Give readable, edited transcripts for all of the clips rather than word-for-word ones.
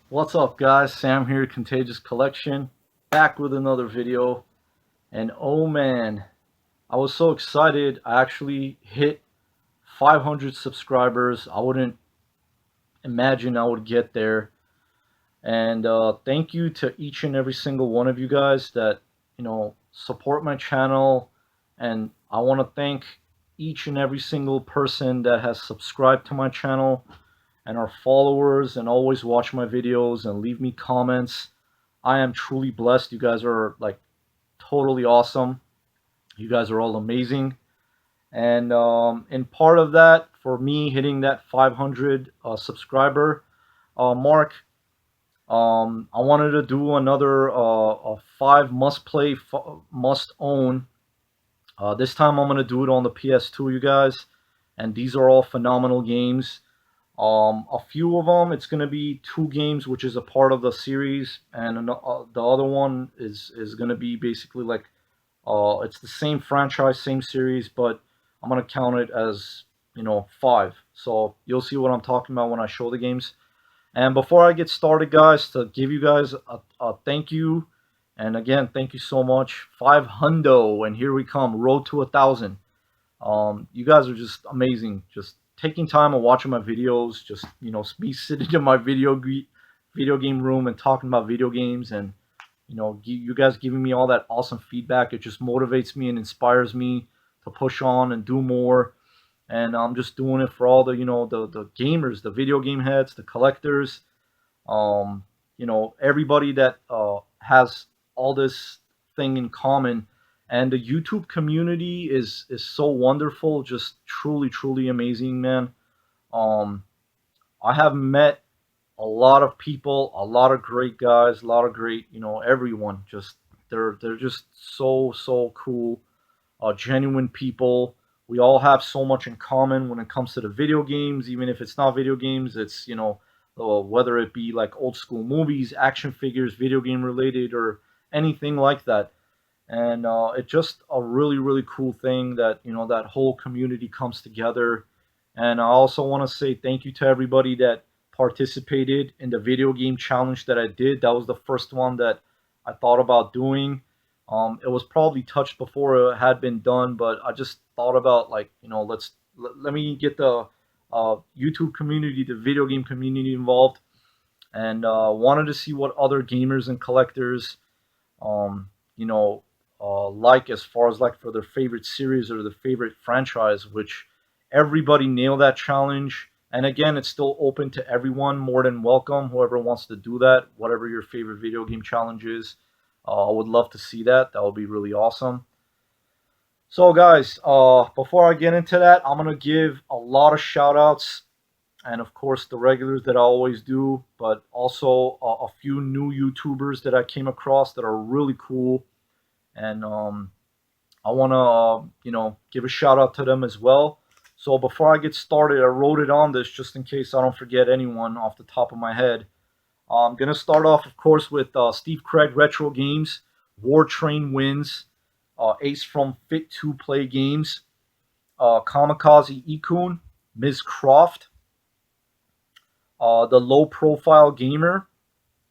What's up, guys? Sam here, Contagious Collection, back with another video. And oh man, I was so excited. I actually hit 500 subscribers. I wouldn't imagine I would get there. And thank you to each and every single one of you guys that, support my channel. And I want to thank each and every single person that has subscribed to my channel and are followers and always watch my videos and leave me comments. I am truly blessed. You guys are like totally awesome. You guys are all amazing. And part of that, for me hitting that 500 subscriber mark, I wanted to do another 5 must play, must own. This time I'm going to do it on the PS2, you guys. And these are all phenomenal games. A few of them, it's going to be 2 games, which is a part of the series, and the other one is going to be basically like it's the same franchise, same series, but I'm going to count it as 5. So you'll see what I'm talking about when I show the games. And before I get started, guys, to give you guys a thank you, and again, thank you so much. 500, and here we come, road to 1,000. You guys are just amazing. Just taking time and watching my videos. Just me sitting in my video game room and talking about video games, and you guys giving me all that awesome feedback. It just motivates me and inspires me to push on and do more. And I'm just doing it for all the the gamers, the video game heads, the collectors, everybody that has all this thing in common. And the YouTube community is so wonderful, just truly amazing, man. um I have met a lot of people, a lot of great guys, a lot of great, everyone. Just they're just so cool, genuine people. We all have so much in common when it comes to the video games. Even if it's not video games, it's whether it be like old school movies, action figures, video game related, or anything like that. And it's just a really cool thing that that whole community comes together. And I also want to say thank you to everybody that participated in the video game challenge that I did. That was the first one that I thought about doing. It was probably touched before it had been done, but I just thought about, like, let me get the YouTube community, the video game community involved, and wanted to see what other gamers and collectors um, like, as far as like for their favorite series or their favorite franchise, which everybody nailed that challenge. And again, it's still open to everyone, more than welcome. Whoever wants to do that, whatever your favorite video game challenge is, I would love to see that. That would be really awesome. So, guys, before I get into that, I'm going to give a lot of shout outs, and of course the regulars that I always do, but also a few new YouTubers that I came across that are really cool. And I want to, give a shout out to them as well. So before I get started, I wrote it on this just in case I don't forget anyone off the top of my head. I'm going to start off, of course, with Steve Craig Retro Games, WARTRAIN Wins, Ace from Fit to Play Games, Kamakaze Ekun, Mizz Croft, The Low Profile Gamer,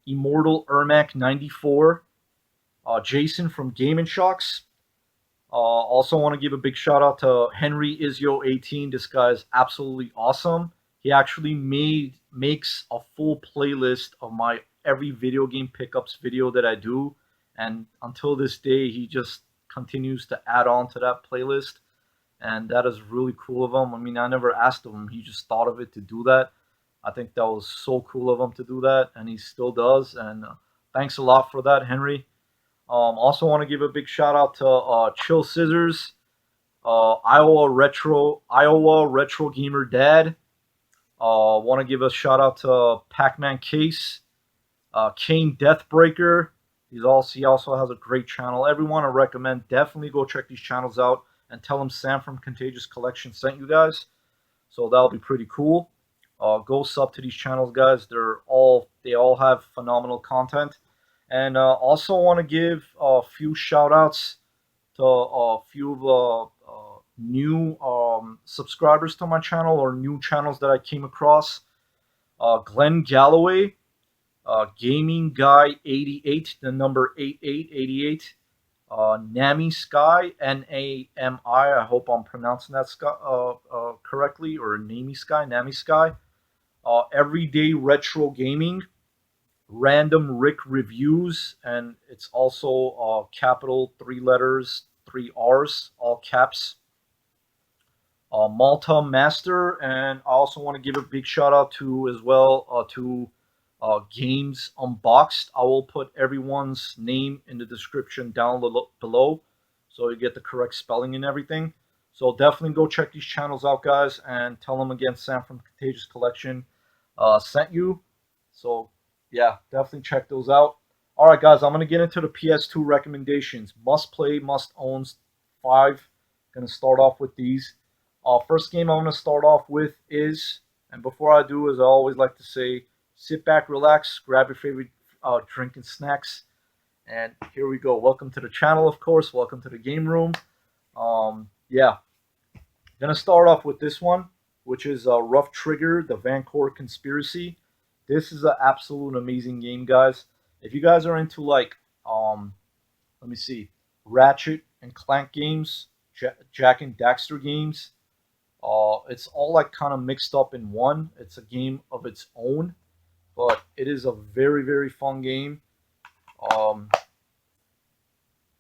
Immortal Ermac 94, Jason from Game Shocks. Also want to give a big shout out to Henry Izio 18. This guy is absolutely awesome. He actually makes a full playlist of my every video game pickups video that I do, and until this day he just continues to add on to that playlist, and that is really cool of him. I mean, I never asked of him; he just thought of it to do that. I think that was so cool of him to do that, and he still does. And thanks a lot for that, Henry. Also want to give a big shout out to CHILLSCISSORS, Iowa Retro Gamer Dad. Want to give a shout out to Pacmancase, KaneDeathBreaker. He also has a great channel. Everyone, I recommend definitely go check these channels out and tell them Sam from Contagious Collection sent you guys. So that'll be pretty cool. Go sub to these channels, guys. They all have phenomenal content. And also want to give a few shout outs to a few of the new subscribers to my channel, or new channels that I came across. Glen Galloway, Gaming Guy 88, the number 8888. Nami Sky, Nami. I hope I'm pronouncing that correctly, or Nami Sky. Everyday Retro Gaming, Random Rick Reviews, and it's also capital 3 letters, 3 R's, all caps. Malta Master, and I also want to give a big shout out to as well to Games Unboxed. I will put everyone's name in the description down below, so you get the correct spelling and everything. So definitely go check these channels out, guys, and tell them again Sam from Contagious Collection sent you. So yeah, definitely check those out. All right, guys, I'm gonna get into the PS2 recommendations. Must play, must owns, 5. Gonna start off with these. First game I'm going to start off with is, and before I do, as I always like to say, sit back, relax, grab your favorite drink and snacks, and here we go. Welcome to the channel, of course. Welcome to the game room. Yeah, going to start off with this one, which is Rough Trigger, the Vancore Conspiracy. This is an absolute amazing game, guys. If you guys are into, like, let me see, Ratchet and Clank games, Jack and Daxter games, it's all like kind of mixed up in one. It's a game of its own, but it is a very, very fun game. Um,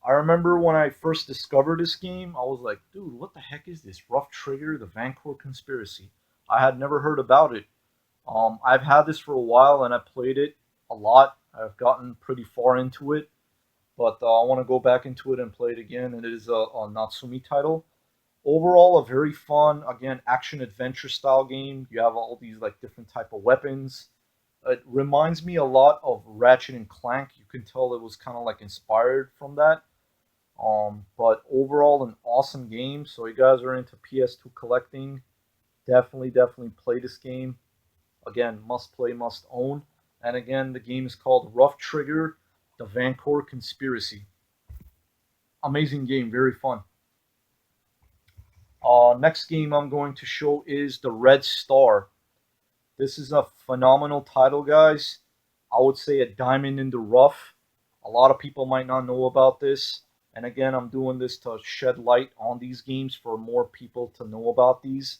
I remember when I first discovered this game, I was like, dude, what the heck is this? Rough Trigger, the Vancore Conspiracy. I had never heard about it. I've had this for a while and I played it a lot. I've gotten pretty far into it, but I want to go back into it and play it again. And it is a Natsumi title. Overall, a very fun, again, action adventure style game. You have all these like different type of weapons. It reminds me a lot of Ratchet and Clank. You can tell it was kind of like inspired from that. But overall, an awesome game. So you guys are into PS2 collecting, definitely play this game. Again, must play, must own. And again, the game is called Rough Trigger, the Vancore Conspiracy. Amazing game, very fun. Next game I'm going to show is the Red Star. This is a phenomenal title, guys. I would say a diamond in the rough. A lot of people might not know about this. And again, I'm doing this to shed light on these games for more people to know about these.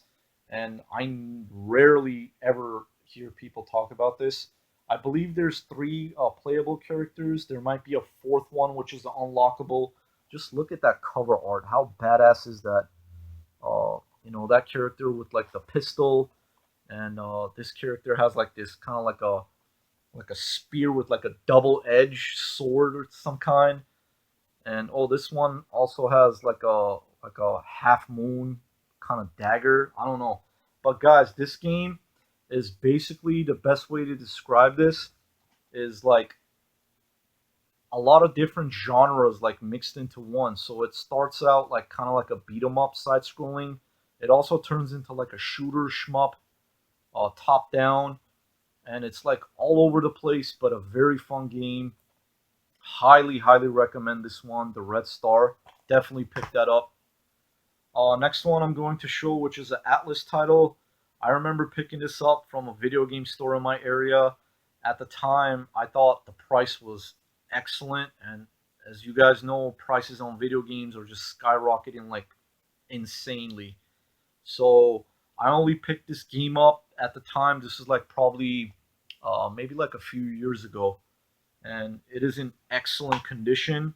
And I rarely ever hear people talk about this. I believe there's 3 playable characters. There might be a 4th one, which is unlockable. Just look at that cover art. How badass is that? That character with like the pistol, and this character has like this kind of like a spear with like a double-edged sword or some kind. And this one also has like a half moon kind of dagger. I don't know, but guys, this game is basically, the best way to describe this is like a lot of different genres like mixed into one. So it starts out like kind of like a beat 'em up side scrolling. It also turns into like a shooter shmup, top down, and it's like all over the place, but a very fun game. Highly recommend this one, the Red Star. Definitely pick that up. Next one I'm going to show, which is an Atlas title. I remember picking this up from a video game store in my area. At the time, I thought the price was excellent, and as you guys know, prices on video games are just skyrocketing like insanely. So I only picked this game up at the time. This is like probably maybe like a few years ago, and it is in excellent condition.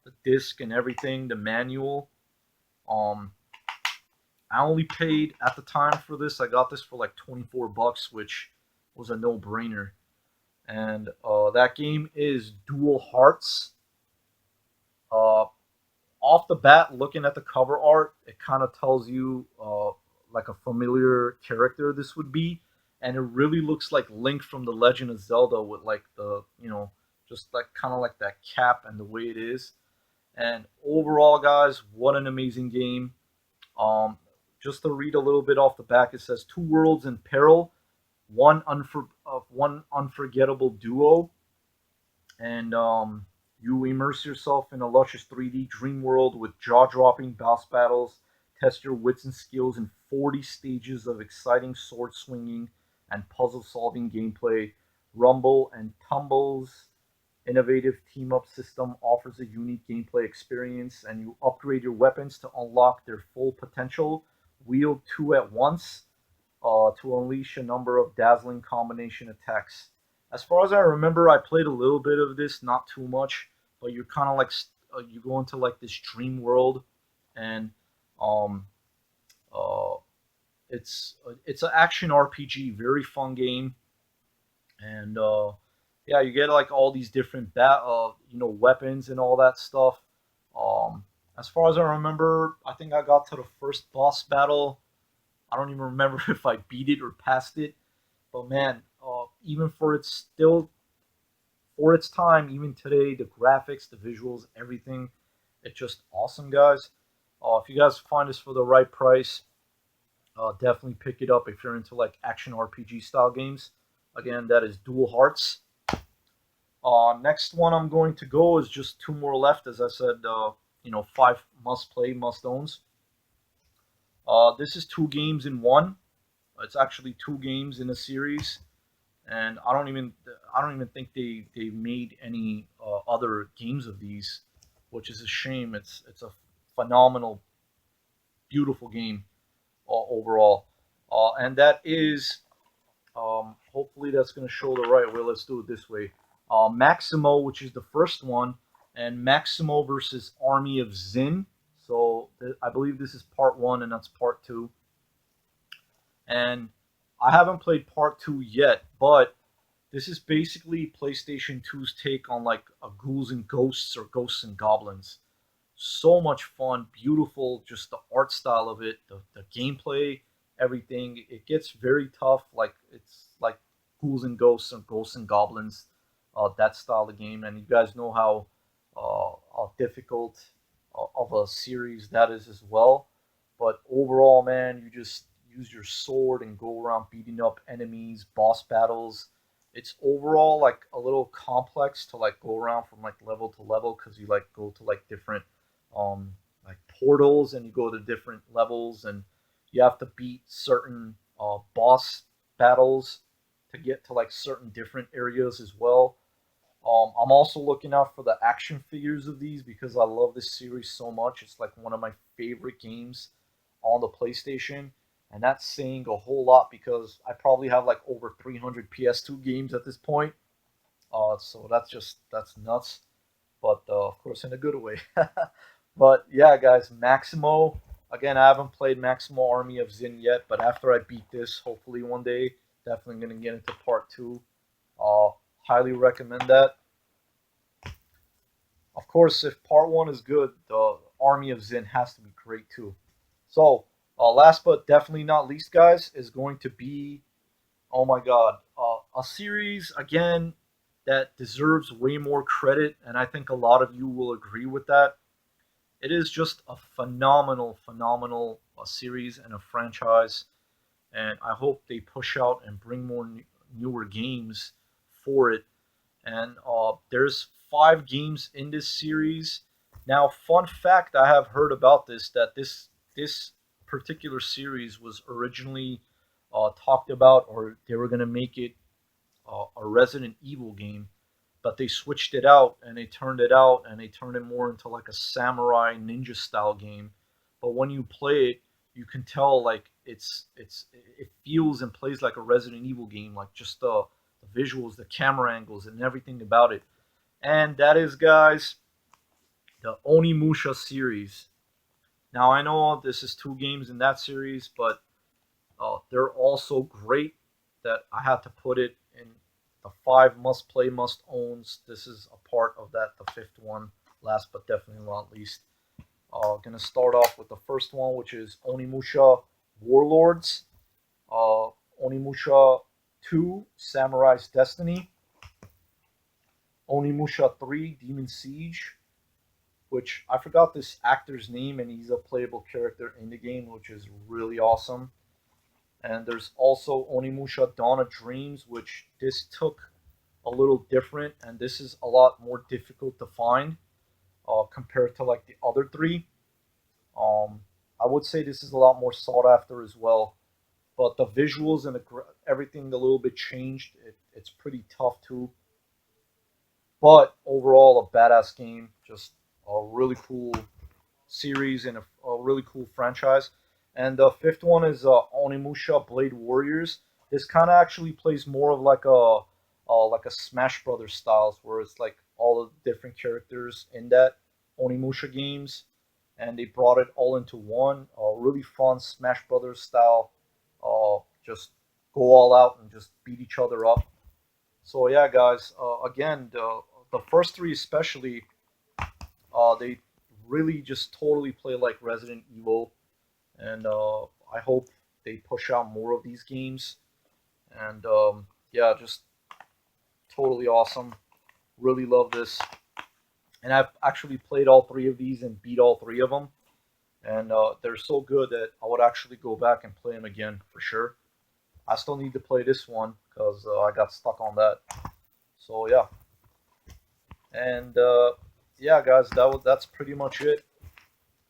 The disc and everything, the manual. Um, I only paid at the time for this. I got this for like 24 bucks, which was a no-brainer. And that game is Dual Hearts. Uh, Off the bat, looking at the cover art, it kind of tells you like a familiar character this would be, and it really looks like Link from The Legend of Zelda with like the just like kind of like that cap and the way it is. And overall, guys, what an amazing game! Um, just to read a little bit off the back, it says 2 worlds in peril, one unforgettable duo, and you immerse yourself in a luscious 3D dream world with jaw-dropping boss battles. Test your wits and skills in 40 stages of exciting sword swinging and puzzle-solving gameplay. Rumble and Tumbles innovative team up system offers a unique gameplay experience, and you upgrade your weapons to unlock their full potential. Wield two at once to unleash a number of dazzling combination attacks. As far as I remember, I played a little bit of this, not too much, but you're kind of like you go into like this dream world, and um, uh, it's an action RPG, very fun game, and yeah, you get like all these different weapons and all that stuff. Um, as far as I remember, I think I got to the first boss battle. I don't even remember if I beat it or passed it, but man, even for its time, even today, the graphics, the visuals, everything, it's just awesome, guys. If you guys find this for the right price, definitely pick it up if you're into like action RPG style games. Again, that is Dual Hearts. Next one I'm going to go is just two more left, as I said. Five must play, must owns. This is two games in one. It's actually two games in a series, and I don't even think they made any other games of these, which is a shame. It's a phenomenal, beautiful game overall, and that is hopefully that's going to show the right way. Let's do it this way. Maximo, which is the first one, and Maximo versus Army of Zin. So I believe this is part one, and that's part two. And I haven't played part two yet, but this is basically PlayStation 2's take on like a Ghouls and Ghosts or Ghosts and Goblins. So much fun, beautiful, just the art style of it, the gameplay, everything. It gets very tough, like it's like Ghouls and Ghosts or Ghosts and Goblins, that style of game. And you guys know how difficult of a series that is as well. But overall, man, you just use your sword and go around beating up enemies, boss battles. It's overall like a little complex to like go around from like level to level because you like go to like different like portals and you go to different levels and you have to beat certain boss battles to get to like certain different areas as well. I'm also looking out for the action figures of these because I love this series so much. It's like one of my favorite games on the PlayStation, and that's saying a whole lot because I probably have like over 300 PS2 games at this point. So that's nuts, but of course in a good way. But yeah, guys, Maximo. Again, I haven't played Maximo Army of Zin yet, but after I beat this, hopefully one day, definitely gonna get into part two. Uh, Highly recommend that. Of course, if part one is good, the Army of Zin has to be great too. So, last but definitely not least, guys, is going to be, oh my god, a series again that deserves way more credit, and I think a lot of you will agree with that. It is just a phenomenal, phenomenal series and a franchise, and I hope they push out and bring more newer games for it. And there's five games in this series. Now, fun fact I have heard about this that this particular series was originally talked about, or they were going to make it a Resident Evil game, but they switched it out and they turned it more into like a samurai ninja style game. But when you play it, you can tell like it feels and plays like a Resident Evil game, like just the visuals, the camera angles, and everything about it. And that is, guys, the Onimusha series. Now I know this is two games in that series, but they're all so great that I had to put it in the five must play, must owns. This is a part of that, the fifth one, last but definitely not least. Gonna start off with the first one, which is Onimusha Warlords, uh, Onimusha 2 Samurai's Destiny, Onimusha 3 Demon Siege, which I forgot this actor's name, and he's a playable character in the game, which is really awesome. And there's also Onimusha Dawn of Dreams, which this took a little different, and this is a lot more difficult to find compared to like the other three. Um, I would say this is a lot more sought after as well, but the visuals and everything a little bit changed. it's pretty tough too. But overall, a badass game. Just a really cool series and a really cool franchise. And the fifth one is Onimusha Blade Warriors. This kind of actually plays more of like a Smash Brothers styles, where it's like all the different characters in that Onimusha games, and they brought it all into one. Really fun Smash Brothers style. Just go all out and just beat each other up. So yeah, guys. Again, the first three especially, they really just totally play like Resident Evil, and I hope they push out more of these games. And yeah, just totally awesome. Really love this, and I've actually played all three of these and beat all three of them, and they're so good that I would actually go back and play them again for sure. I still need to play this one because I got stuck on that. So yeah, and yeah, guys, that's pretty much it.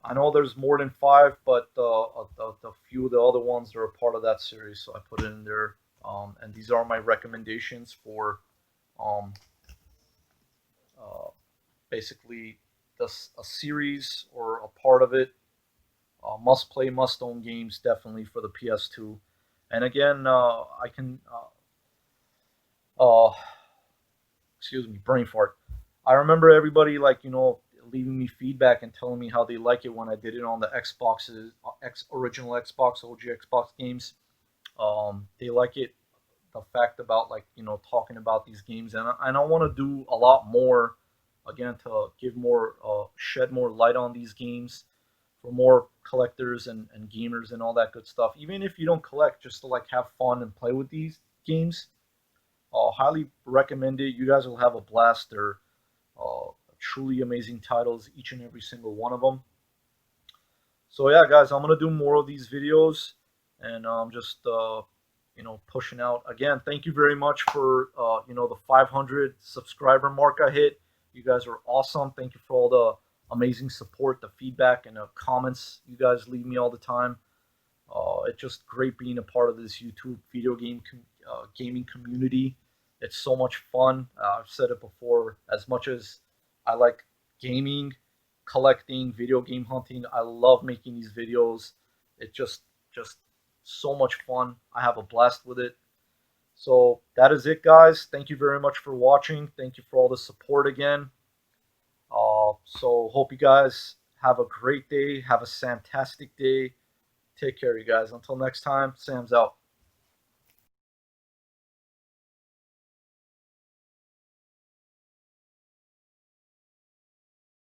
I know there's more than five, but the few of the other ones are a part of that series, so I put it in there. And these are my recommendations for um, uh, basically a series or a part of it. Must play, must own games definitely for the PS2. And again, I can uh, excuse me, brain fart. I remember everybody like leaving me feedback and telling me how they like it when I did it on the Xboxes, original Xbox, OG Xbox games. They like it, the fact about like talking about these games, and I want to do a lot more again to give more shed more light on these games for more collectors and gamers and all that good stuff. Even if you don't collect, just to like have fun and play with these games, highly recommend it. You guys will have a blast. They're truly amazing titles, each and every single one of them. So yeah, guys, I'm gonna do more of these videos, and I'm just pushing out again. Thank you very much for the 500 subscriber mark I hit. You guys are awesome. Thank you for all the amazing support, the feedback, and the comments you guys leave me all the time. It's just great being a part of this YouTube video gaming community. It's so much fun. I've said it before. As much as I like gaming, collecting, video game hunting, I love making these videos. It's just so much fun. I have a blast with it. So that is it, guys. Thank you very much for watching. Thank you for all the support again. So hope you guys have a great day. Have a fantastic day. Take care, you guys. Until next time, Sam's out.